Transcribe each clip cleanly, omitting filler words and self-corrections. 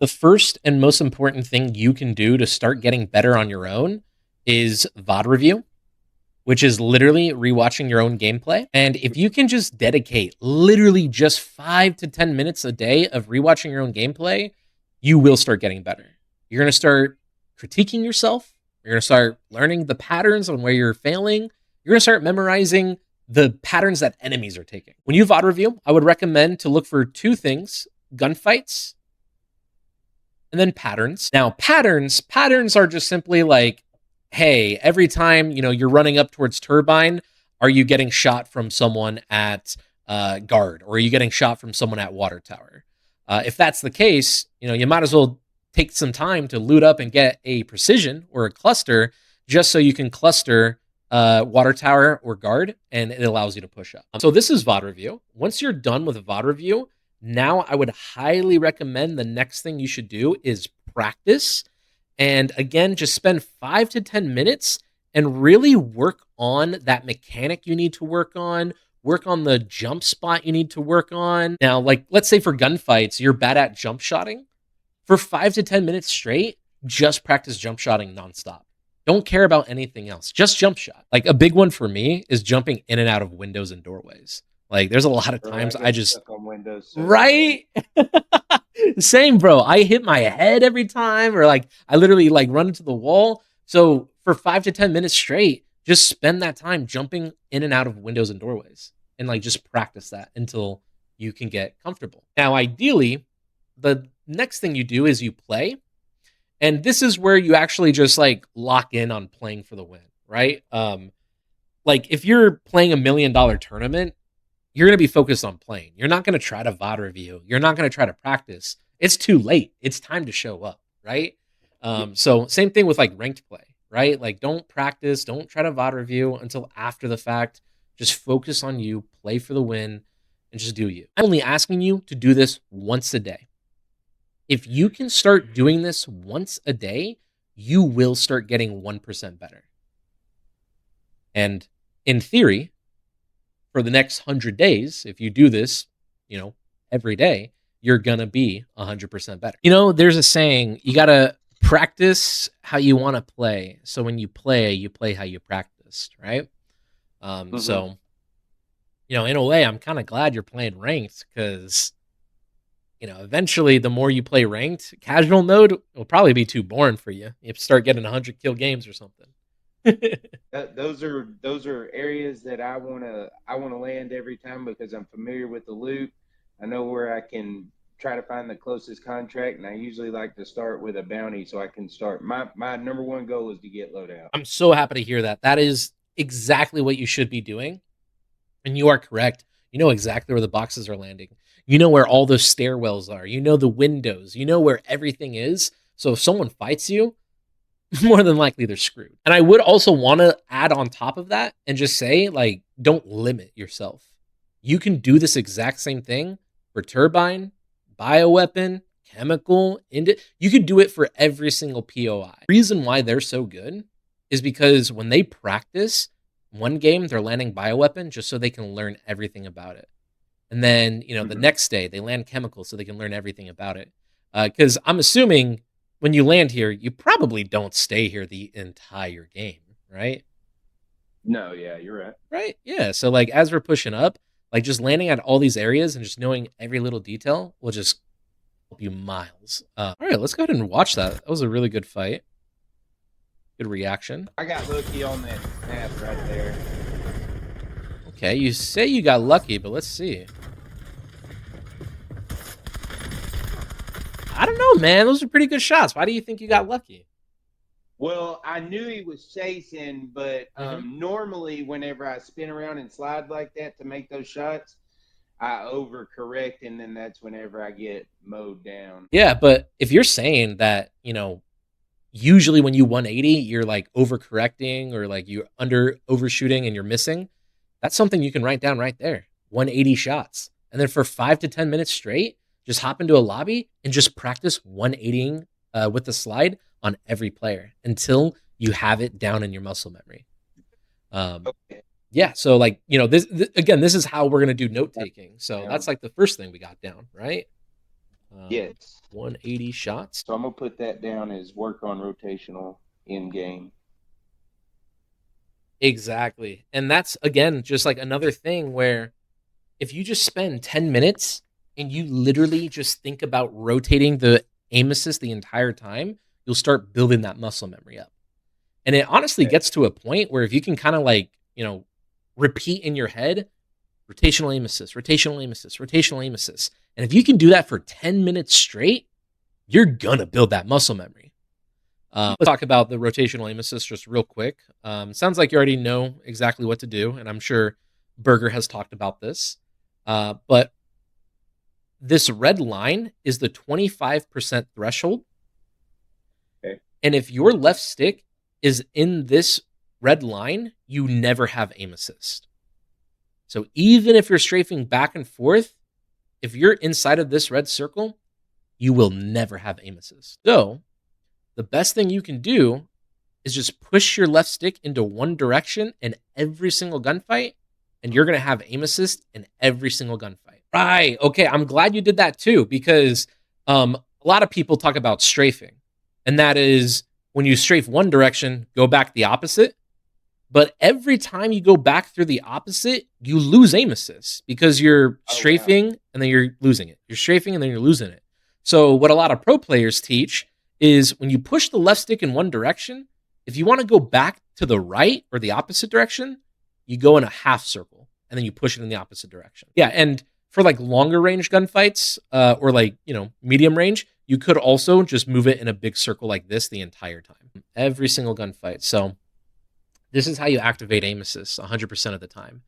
The first and most important thing you can do to start getting better on your own is VOD review, which is literally rewatching your own gameplay. And if you can just dedicate literally just 5 to 10 minutes a day of rewatching your own gameplay, you will start getting better. You're going to start critiquing yourself. You're going to start learning the patterns on where you're failing. You're going to start memorizing the patterns that enemies are taking. When you VOD review, I would recommend to look for two things: gunfights and then patterns. Now, patterns are just simply like, hey, every time you're running up towards turbine, are you getting shot from someone at guard, or are you getting shot from someone at water tower? If that's the case, you might as well take some time to loot up and get a precision or a cluster, just so you can cluster water tower or guard, and it allows you to push up. So this is VOD review. Once you're done with a VOD review, now I would highly recommend the next thing you should do is practice. And again, just spend 5 to 10 minutes and really work on that mechanic you need to work on the jump spot you need to work on. Now, like, let's say for gunfights, you're bad at jump shotting. For 5 to 10 minutes straight, just practice jump shotting nonstop. Don't care about anything else. Just jump shot. Like, a big one for me is jumping in and out of windows and doorways. Like, there's a lot of times I just stuck on windows. right. Same, bro. I hit my head every time, or like I literally like run into the wall. So for 5 to 10 minutes straight, just spend that time jumping in and out of windows and doorways, and like just practice that until you can get comfortable. Now, ideally, the next thing you do is you play, and this is where you actually just like lock in on playing for the win, right? Like if you're playing $1 million tournament, you're going to be focused on playing. You're not going to try to VOD review. You're not going to try to practice. It's too late. It's time to show up, right? So same thing with like ranked play, right? Like don't practice, don't try to VOD review until after the fact. Just focus on you, play for the win, and just do you. I'm only asking you to do this once a day. If you can start doing this once a day, you will start getting 1% better. And in theory, for the next 100 days, if you do this, every day, you're going to be 100% better. There's a saying, you got to practice how you want to play. So when you play how you practiced, right? So, in a way, I'm kind of glad you're playing ranked, because, eventually the more you play ranked, casual mode will probably be too boring for you. You have to start getting 100 kill games or something. Those are areas that I wanna land every time, because I'm familiar with the loot. I know where I can try to find the closest contract, and I usually like to start with a bounty so I can start. My number one goal is to get loadout. I'm so happy to hear that. That is exactly what you should be doing, and you are correct. You know exactly where the boxes are landing. You know where all those stairwells are. You know the windows. You know where everything is. So if someone fights you, more than likely they're screwed. And I would also want to add on top of that and just say, like, don't limit yourself. You can do this exact same thing for turbine, bioweapon, chemical, you could do it for every single POI. The reason why they're so good is because when they practice one game, they're landing bioweapon just so they can learn everything about it. And then, the next day they land chemical so they can learn everything about it. Because I'm assuming when you land here, you probably don't stay here the entire game, right? No, yeah, you're right. Right? Yeah. So like as we're pushing up, like just landing at all these areas and just knowing every little detail will just help you miles. All right, let's go ahead and watch that. That was a really good fight. Good reaction. I got lucky on that map right there. Okay, you say you got lucky, but let's see. I don't know, man. Those are pretty good shots. Why do you think you got lucky? Well, I knew he was chasing, but normally whenever I spin around and slide like that to make those shots, I overcorrect, and then that's whenever I get mowed down. Yeah, but if you're saying that, usually when you 180, you're like overcorrecting, or like you're overshooting and you're missing, that's something you can write down right there. 180 shots. And then for 5 to 10 minutes straight, just hop into a lobby and just practice 180ing with the slide on every player until you have it down in your muscle memory. Okay. Yeah, so like, this again, this is how we're going to do note taking. So that's like the first thing we got down, right? Yes. 180 shots. So I'm gonna put that down as work on rotational in game. Exactly. And that's, again, just like another thing where if you just spend 10 minutes and you literally just think about rotating the aim assist the entire time, you'll start building that muscle memory up. And it honestly Okay. gets to a point where if you can kind of like, repeat in your head, rotational aim assist, rotational aim assist, rotational aim assist. And if you can do that for 10 minutes straight, you're going to build that muscle memory. Let's talk about the rotational aim assist just real quick. Sounds like you already know exactly what to do, and I'm sure Berger has talked about this. But this red line is the 25% threshold. Okay. And if your left stick is in this red line, you never have aim assist. So even if you're strafing back and forth, if you're inside of this red circle, you will never have aim assist. So the best thing you can do is just push your left stick into one direction in every single gunfight, and you're going to have aim assist in every single gunfight. Right. Okay. I'm glad you did that too, because a lot of people talk about strafing, and that is when you strafe one direction, go back the opposite. But every time you go back through the opposite, you lose aim assist because you're strafing and then you're losing it. You're strafing and then you're losing it. So what a lot of pro players teach is when you push the left stick in one direction, if you want to go back to the right or the opposite direction, you go in a half circle and then you push it in the opposite direction. Yeah, and for like longer range gunfights or like, medium range, you could also just move it in a big circle like this the entire time. Every single gunfight. So this is how you activate aim assist 100% of the time.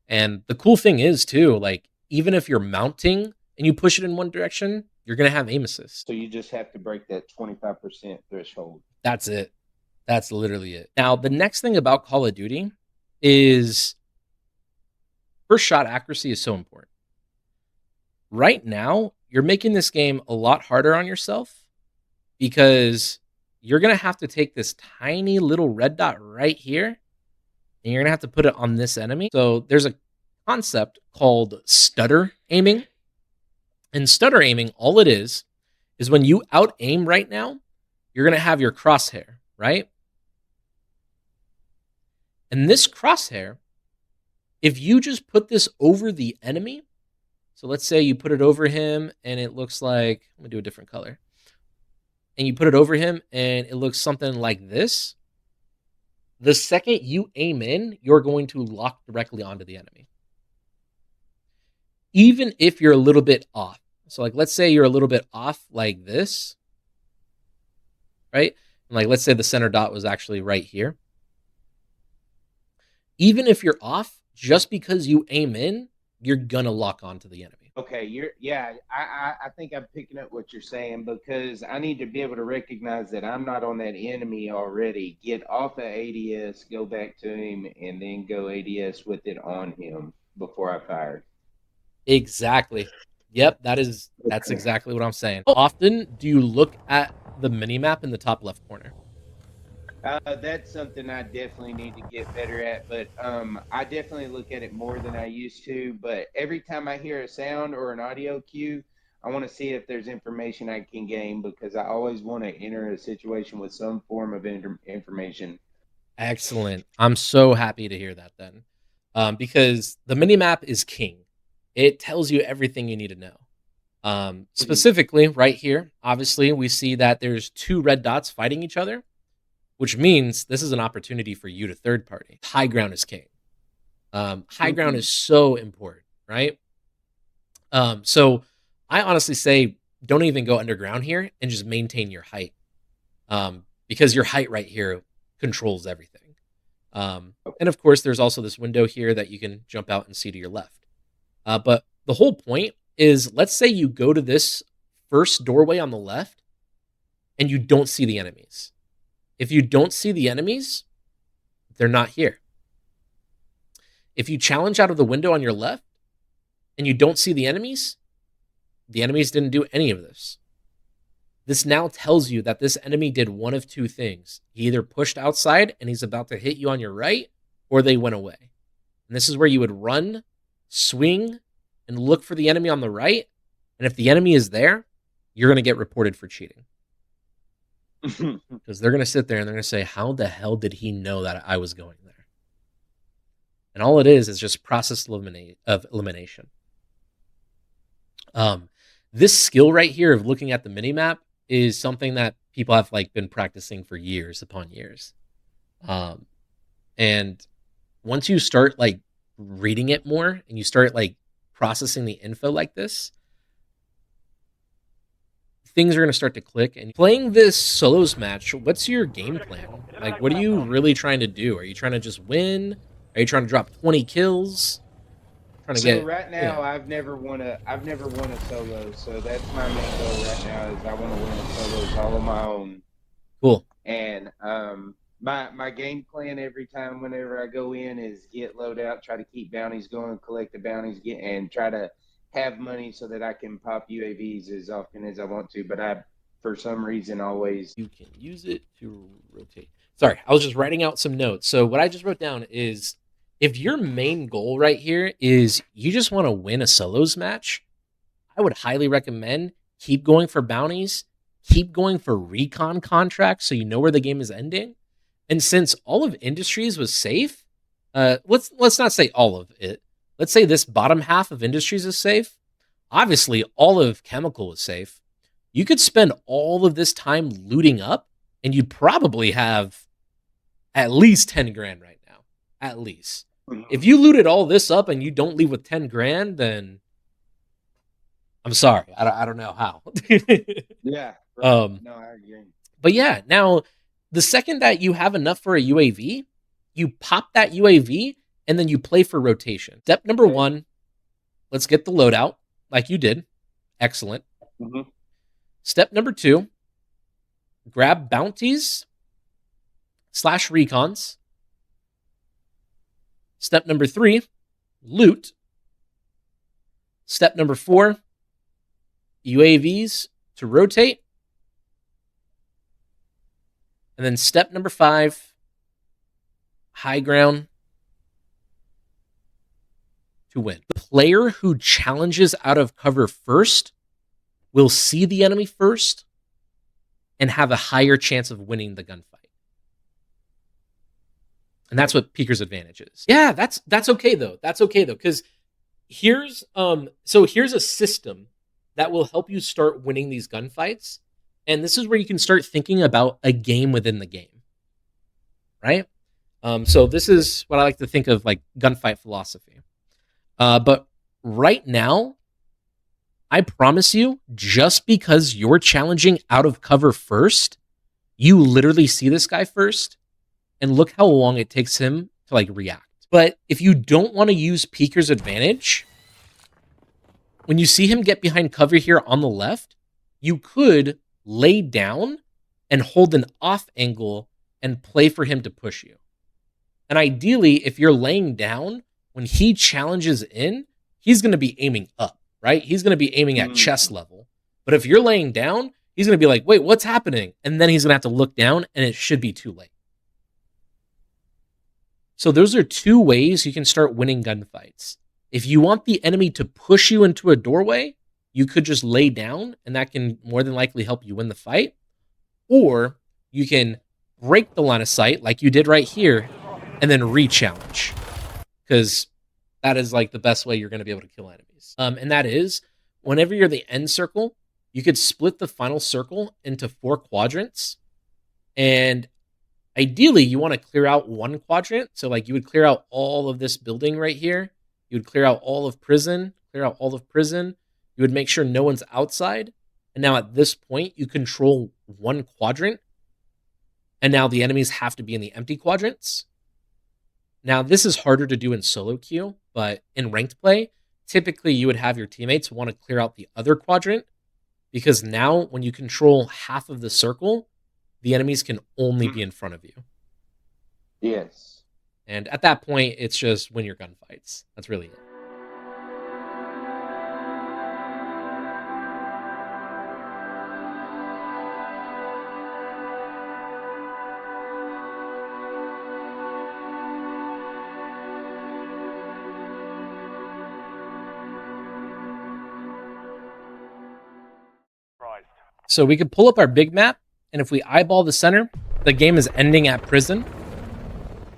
And the cool thing is too, like even if you're mounting and you push it in one direction, you're going to have aim assist. So you just have to break that 25% threshold. That's it. That's literally it. Now, the next thing about Call of Duty is first shot accuracy is so important. Right now, you're making this game a lot harder on yourself because you're going to have to take this tiny little red dot right here and you're going to have to put it on this enemy. So there's a concept called stutter aiming. And stutter aiming, all it is when you out aim right now, you're going to have your crosshair, right? And this crosshair, if you just put this over the enemy, so let's say you put it over him and it looks like, I'm going to do a different color. And you put it over him and it looks something like this. The second you aim in, you're going to lock directly onto the enemy. Even if you're a little bit off. So like, let's say you're a little bit off like this, right? And like, let's say the center dot was actually right here. Even if you're off, just because you aim in, you're gonna lock onto the enemy. Okay, I think I'm picking up what you're saying because I need to be able to recognize that I'm not on that enemy already. Get off of ADS, go back to him, and then go ADS with it on him before I fire. Exactly. Yep, that's exactly what I'm saying. How often do you look at the mini map in the top left corner? That's something I definitely need to get better at, but I definitely look at it more than I used to. But every time I hear a sound or an audio cue, I want to see if there's information I can gain because I always want to enter a situation with some form of information. Excellent. I'm so happy to hear that then, because the mini map is king. It tells you everything you need to know. Specifically, right here, obviously, we see that there's two red dots fighting each other, which means this is an opportunity for you to third party. High ground is king. High ground is so important, right? So I honestly say don't even go underground here and just maintain your height, because your height right here controls everything. And of course, there's also this window here that you can jump out and see to your left. But the whole point is, let's say you go to this first doorway on the left and you don't see the enemies. If you don't see the enemies, they're not here. If you challenge out of the window on your left and you don't see the enemies didn't do any of this. This now tells you that this enemy did one of two things. He either pushed outside and he's about to hit you on your right, or they went away. And this is where you would run, swing, and look for the enemy on the right. And if the enemy is there, you're going to get reported for cheating. Because they're going to sit there and they're going to say, how the hell did he know that I was going there? And all it is just process of elimination. This skill right here of looking at the minimap is something that people have like been practicing for years upon years. And once you start like reading it more and you start like processing the info like this, things are going to start to click. And playing this solos match, what's your game plan? Like, what are you really trying to do? Are you trying to just win? Are you trying to drop 20 kills? So right now, I've never won a solo. So that's my main goal right now is I want to win a solos all on my own. Cool. And my game plan every time whenever I go in is get loadout, try to keep bounties going, collect the bounties, and try to have money so that I can pop UAVs as often as I want to. But I, for some reason, always you can use it to rotate. Sorry, I was just writing out some notes. So what I just wrote down is if your main goal right here is you just want to win a solos match, I would highly recommend keep going for bounties, keep going for recon contracts so you know where the game is ending. And since all of Industries was safe, let's not say all of it. Let's say this bottom half of Industries is safe. Obviously, all of Chemical is safe. You could spend all of this time looting up, and you'd probably have at least 10 grand right now. At least. If you looted all this up and you don't leave with 10 grand, then I'm sorry. I don't know how. Yeah. Right. No, I agree. But yeah, now the second that you have enough for a UAV, you pop that UAV and then you play for rotation. Step number 1, let's get the loadout like you did. Excellent. Mm-hmm. Step number 2, grab bounties / recons. Step number 3, loot. Step number 4, UAVs to rotate. And then step number 5, high ground to win. The player who challenges out of cover first will see the enemy first and have a higher chance of winning the gunfight. And that's what Peeker's advantage is. Yeah, that's okay though. That's okay though, because here's a system that will help you start winning these gunfights. And this is where you can start thinking about a game within the game. Right? So this is what I like to think of like gunfight philosophy. But right now, I promise you, just because you're challenging out of cover first, you literally see this guy first, and look how long it takes him to like react. But if you don't want to use Peeker's advantage, when you see him get behind cover here on the left, you could lay down and hold an off angle and play for him to push you. And ideally, if you're laying down, when he challenges in, he's going to be aiming up, right? He's going to be aiming at chest level. But if you're laying down, he's going to be like, wait, what's happening? And then he's going to have to look down, and it should be too late. So those are 2 ways you can start winning gunfights. If you want the enemy to push you into a doorway, you could just lay down, and that can more than likely help you win the fight. Or you can break the line of sight like you did right here and then re-challenge, because that is like the best way you're going to be able to kill enemies. And that is, whenever you're the end circle, you could split the final circle into 4 quadrants. And ideally, you want to clear out 1 quadrant. So like you would clear out all of this building right here. You would clear out all of prison, clear out all of prison. You would make sure no one's outside. And now at this point, you control 1 quadrant. And now the enemies have to be in the empty quadrants. Now, this is harder to do in solo queue, but in ranked play, typically you would have your teammates want to clear out the other quadrant, because now when you control half of the circle, the enemies can only be in front of you. Yes. And at that point, it's just win your gunfights. That's really it. Christ. So we could pull up our big map, and if we eyeball the center, the game is ending at prison.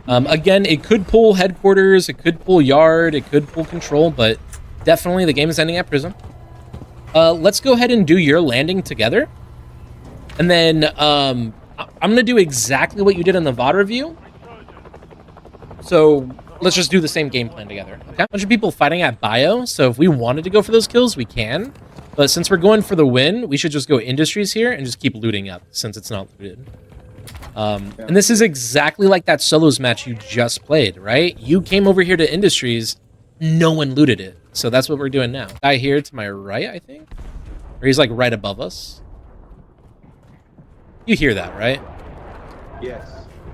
Again, it could pull headquarters, it could pull yard, it could pull control, but definitely the game is ending at prison. Let's go ahead and do your landing together. And then I'm going to do exactly what you did in the VOD review. So let's just do the same game plan together. Okay? A bunch of people fighting at bio, so if we wanted to go for those kills, we can. But since we're going for the win, we should just go industries here and just keep looting up since it's not looted. And this is exactly like that solos match you just played, right? You came over here to industries, no one looted it. So that's what we're doing now. Guy here to my right, I think? Or he's like right above us. You hear that, right? Yes.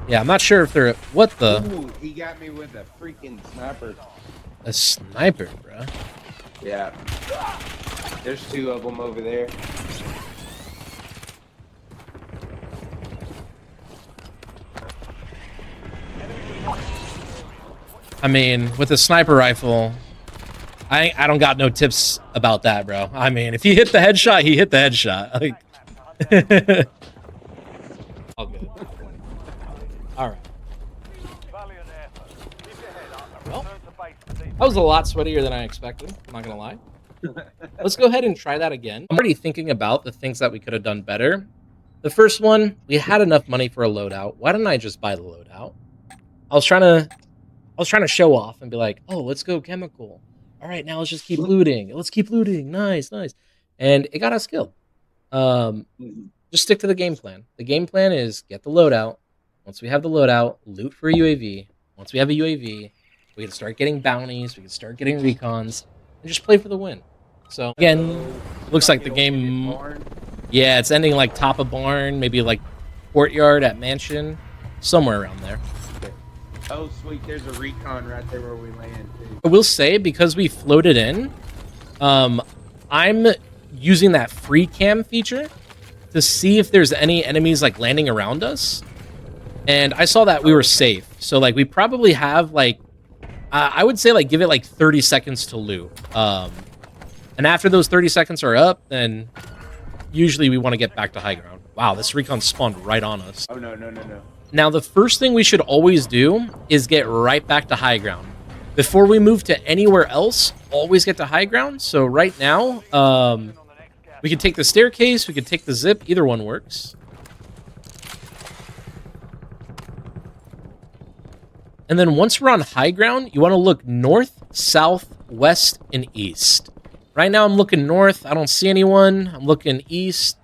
Yeah, I'm not sure if they're... What the... Ooh, he got me with a freaking sniper. A sniper, bro. Yeah. There's 2 of them over there. I mean, with a sniper rifle, I don't got no tips about that, bro. I mean, if he hit the headshot, he hit the headshot. Like... All good. All right. Well, that was a lot sweatier than I expected. I'm not gonna lie. Let's go ahead and try that again. I'm already thinking about the things that we could have done better. The first one, we had enough money for a loadout. Why didn't I just buy the loadout? I was trying to show off and be like, oh, let's go chemical. All right, now let's just keep looting. Let's keep looting. Nice, nice. And it got us killed. Just stick to the game plan. The game plan is get the loadout. Once we have the loadout, loot for a UAV. Once we have a UAV, we can start getting bounties. We can start getting recons. And just play for the win. So, again, looks like the game... Yeah, it's ending like top of barn, maybe like courtyard at mansion. Somewhere around there. Oh, sweet. There's a recon right there where we land, too. I will say, because we floated in, I'm using that free cam feature to see if there's any enemies like landing around us. And I saw that we were safe. So like we probably have like, I would say like give it like 30 seconds to loot. And after those 30 seconds are up, then usually we want to get back to high ground. Wow, this recon spawned right on us. Oh, no. Now, the first thing we should always do is get right back to high ground. Before we move to anywhere else, always get to high ground. So right now, we can take the staircase, we can take the zip, either one works. And then once we're on high ground, you want to look north, south, west, and east. Right now I'm looking north, I don't see anyone. I'm looking east,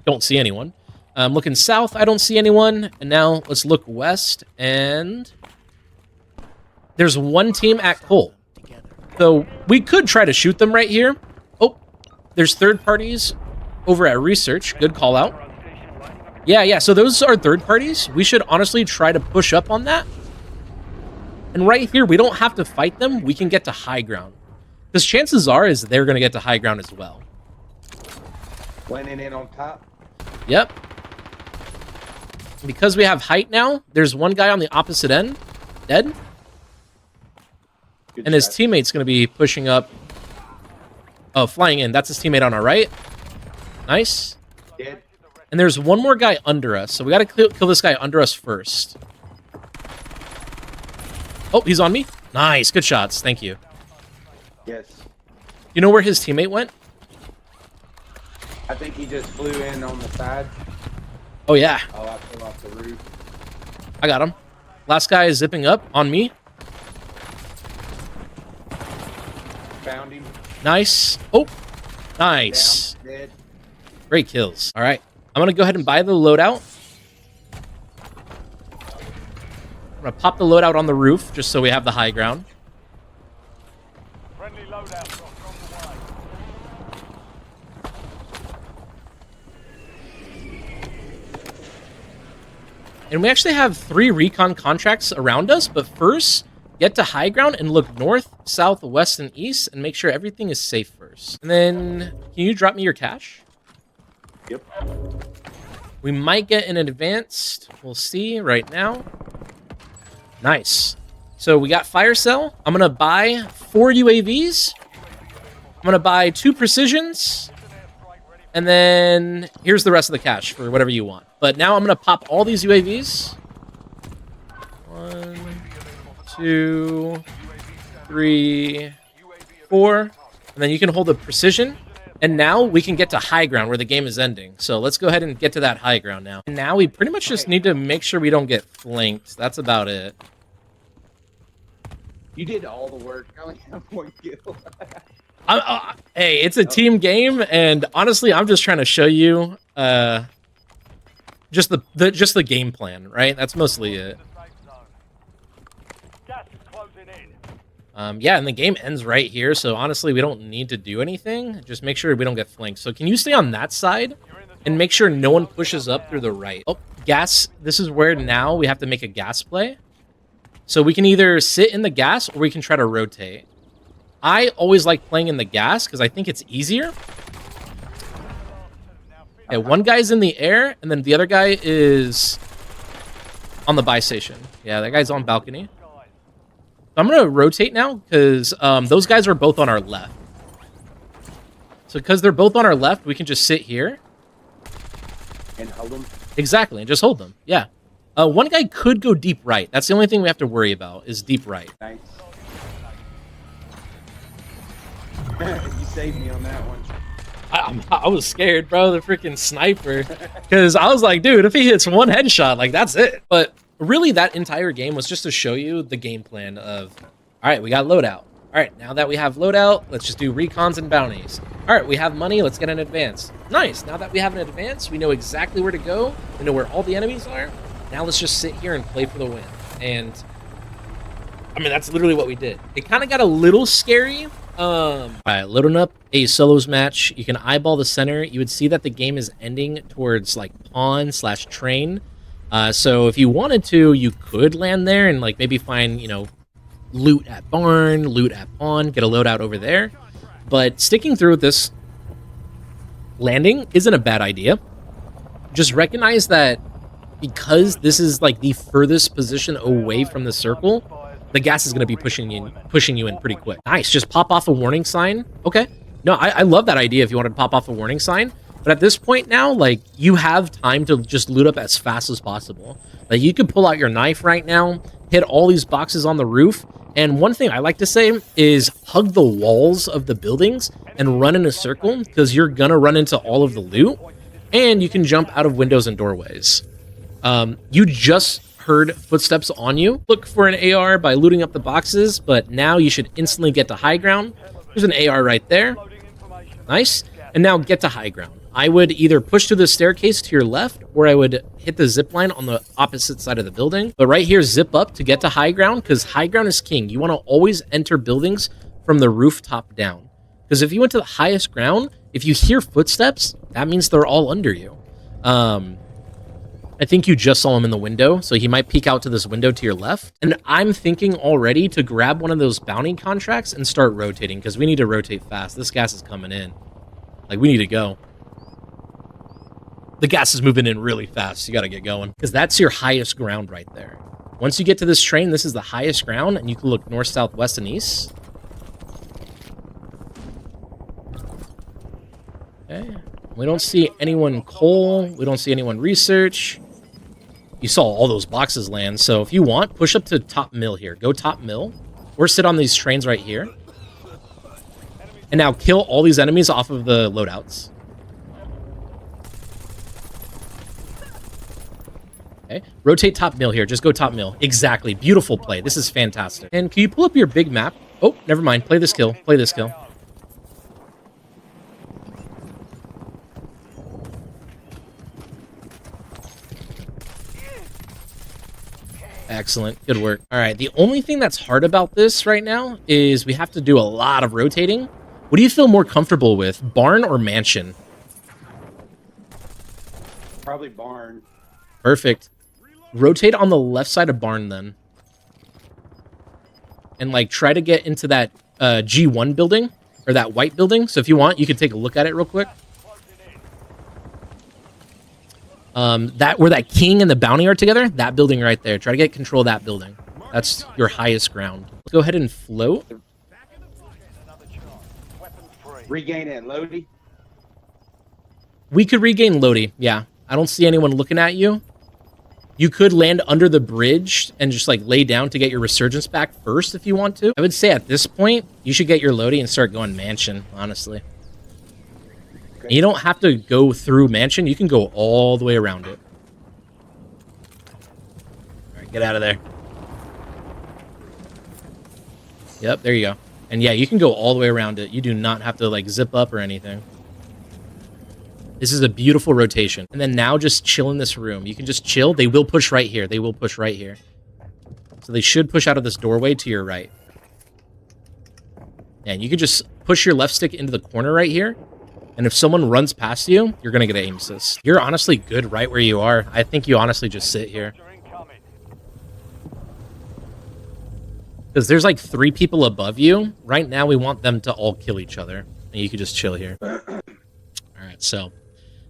don't see anyone. I'm looking south, I don't see anyone. And now let's look west, and there's one team at Cole. So we could try to shoot them right here. Oh, there's third parties over at Research. Good call out. Yeah, so those are third parties. We should honestly try to push up on that. And right here, we don't have to fight them. We can get to high ground. Because chances are is they're going to get to high ground as well. Landing in on top? Yep. Because we have height now, there's one guy on the opposite end. Dead. Good and his shot. teammate's going to be pushing up. Oh, flying in. That's his teammate on our right. Nice. Dead. And there's one more guy under us. So we got to kill this guy under us first. Oh, he's on me. Nice. Good shots. Thank you. Yes. You know where his teammate went? I think he just flew in on the side. Oh, yeah. Oh, I flew off the roof. I got him. Last guy is zipping up on me. Found him. Nice. Oh, nice. Down. Dead. Great kills. All right. I'm going to go ahead and buy the loadout. I'm going to pop the loadout on the roof just so we have the high ground. Friendly loadout dropped on the way. And we actually have 3 recon contracts around us, but first, get to high ground and look north, south, west, and east, and make sure everything is safe first. And then, can you drop me your cash? Yep. We might get an advanced. We'll see right now. Nice. So we got fire cell. I'm going to buy 4 UAVs. I'm going to buy 2 precisions. And then here's the rest of the cash for whatever you want. But now I'm going to pop all these UAVs. 1, 2, 3, 4. And then you can hold the precision. And now we can get to high ground where the game is ending. So let's go ahead and get to that high ground now. And now we pretty much just need to make sure we don't get flanked. That's about it. You did all the work. I only have 1 kill. Hey, it's a team game, and honestly, I'm just trying to show you just the game plan, right? That's mostly it. Gas is closing in. Yeah, and the game ends right here, so honestly, we don't need to do anything. Just make sure we don't get flanked. So can you stay on that side and make sure no one pushes up through the right? Oh, gas. This is where now we have to make a gas play. So we can either sit in the gas or we can try to rotate. I always like playing in the gas because I think it's easier. Okay, one guy's in the air, and then the other guy is on the buy station. Yeah, that guy's on balcony. I'm going to rotate now because those guys are both on our left. So because they're both on our left, we can just sit here. And hold them. Exactly, and just hold them. Yeah. One guy could go deep right. That's the only thing we have to worry about is deep right. Nice. You saved me on that one. I was scared, bro, the freaking sniper. Because I was like, dude, if he hits one headshot, like, that's it. But really, that entire game was just to show you the game plan of, all right, we got loadout. All right, now that we have loadout, let's just do recons and bounties. All right, we have money, let's get an advance. Nice, now that we have an advance, we know exactly where to go. We know where all the enemies are. Now let's just sit here and play for the win. And, I mean, that's literally what we did. It kind of got a little scary. All right, loading up a solos match. You can eyeball the center. You would see that the game is ending towards like pawn/train. So if you wanted to, you could land there and like maybe find, you know, loot at barn, loot at pawn, get a loadout over there. But sticking through with this landing isn't a bad idea. Just recognize that because this is like the furthest position away from the circle, the gas is going to be pushing you in pretty quick. Nice. Just pop off a warning sign. Okay. No, I love that idea if you wanted to pop off a warning sign. But at this point now, like, you have time to just loot up as fast as possible. Like, you could pull out your knife right now, hit all these boxes on the roof. And one thing I like to say is hug the walls of the buildings and run in a circle because you're going to run into all of the loot. And you can jump out of windows and doorways. You just heard footsteps on you. Look for an AR by looting up the boxes, but now you should instantly get to high ground. There's an AR right there. Nice. And now get to high ground. I would either push to the staircase to your left, or I would hit the zip line on the opposite side of the building. But right here, zip up to get to high ground, because high ground is king. You want to always enter buildings from the rooftop down. Because if you went to the highest ground, if you hear footsteps, that means they're all under you. I think you just saw him in the window, so he might peek out to this window to your left. And I'm thinking already to grab one of those bounty contracts and start rotating, because we need to rotate fast. This gas is coming in. Like, we need to go. The gas is moving in really fast. You got to get going, because that's your highest ground right there. Once you get to this train, this is the highest ground, and you can look north, south, west, and east. Okay. We don't see anyone coal. We don't see anyone research. You saw all those boxes land, so if you want, push up to top mill here. Go top mill, or sit on these trains right here. And now kill all these enemies off of the loadouts. Okay, rotate top mill here. Just go top mill. Exactly. Beautiful play. This is fantastic. And can you pull up your big map? Oh, never mind. Play this kill. Play this kill. Excellent. Good work. All right. The only thing that's hard about this right now is we have to do a lot of rotating. What do you feel more comfortable with, barn or mansion? Probably barn. Perfect. Rotate on the left side of barn then. And like try to get into that G1 building or that white building. So if you want, you can take a look at it real quick. That where that king and the bounty are together, that building right there. Try to get control of that building. That's your highest ground. Let's go ahead and float. Regain it, Lodi. We could regain Lodi, yeah. I don't see anyone looking at you. You could land under the bridge and just like lay down to get your resurgence back first if you want to. I would say at this point, you should get your Lodi and start going mansion, honestly. Okay. You don't have to go through mansion. You can go all the way around it. All right, get out of there. Yep, there you go. And yeah, you can go all the way around it. You do not have to like zip up or anything. This is a beautiful rotation. And then now just chill in this room. You can just chill. They will push right here. They will push right here. So they should push out of this doorway to your right. And you can just push your left stick into the corner right here. And if someone runs past you, you're going to get an aim assist. You're honestly good right where you are. I think you honestly just sit here. Because there's like 3 people above you. Right now, we want them to all kill each other. And you can just chill here. All right, so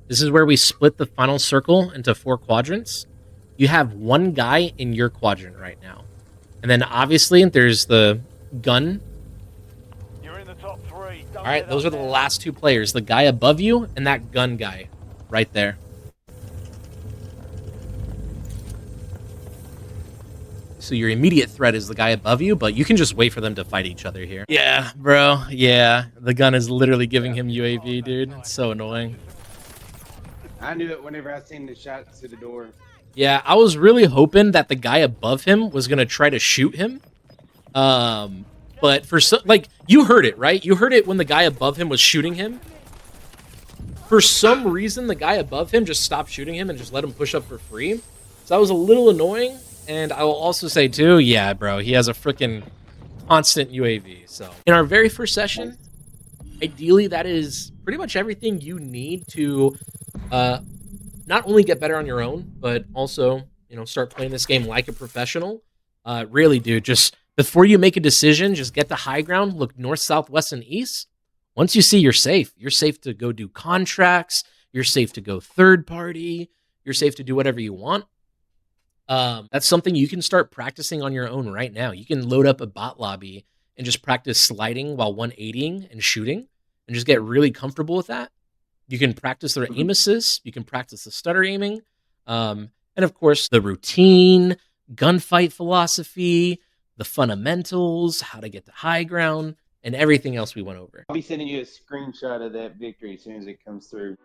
this is where we split the final circle into 4 quadrants. You have 1 guy in your quadrant right now. And then obviously there's the gun. You're in the top 3. All right, those are the last 2 players. The guy above you and that gun guy right there. So your immediate threat is the guy above you, but you can just wait for them to fight each other here. Yeah, bro. Yeah, the gun is literally giving him UAV, dude. It's so annoying. I knew it whenever I seen the shots to the door. Yeah, I was really hoping that the guy above him was going to try to shoot him. But for some, like, you heard it, right? You heard it when the guy above him was shooting him. For some reason, the guy above him just stopped shooting him and just let him push up for free. So that was a little annoying. And I will also say, too, yeah, bro, he has a freaking constant UAV. So in our very first session, ideally, that is pretty much everything you need to not only get better on your own, but also, you know, start playing this game like a professional. Really, dude, just before you make a decision, just get the high ground, look north, south, west, and east. Once you see you're safe to go do contracts. You're safe to go third party. You're safe to do whatever you want. That's something you can start practicing on your own right now. You can load up a bot lobby and just practice sliding while 180ing and shooting and just get really comfortable with that. You can practice their aim assist. You can practice the stutter aiming. And of course, the routine, gunfight philosophy, the fundamentals, how to get to high ground, and everything else we went over. I'll be sending you a screenshot of that victory as soon as it comes through.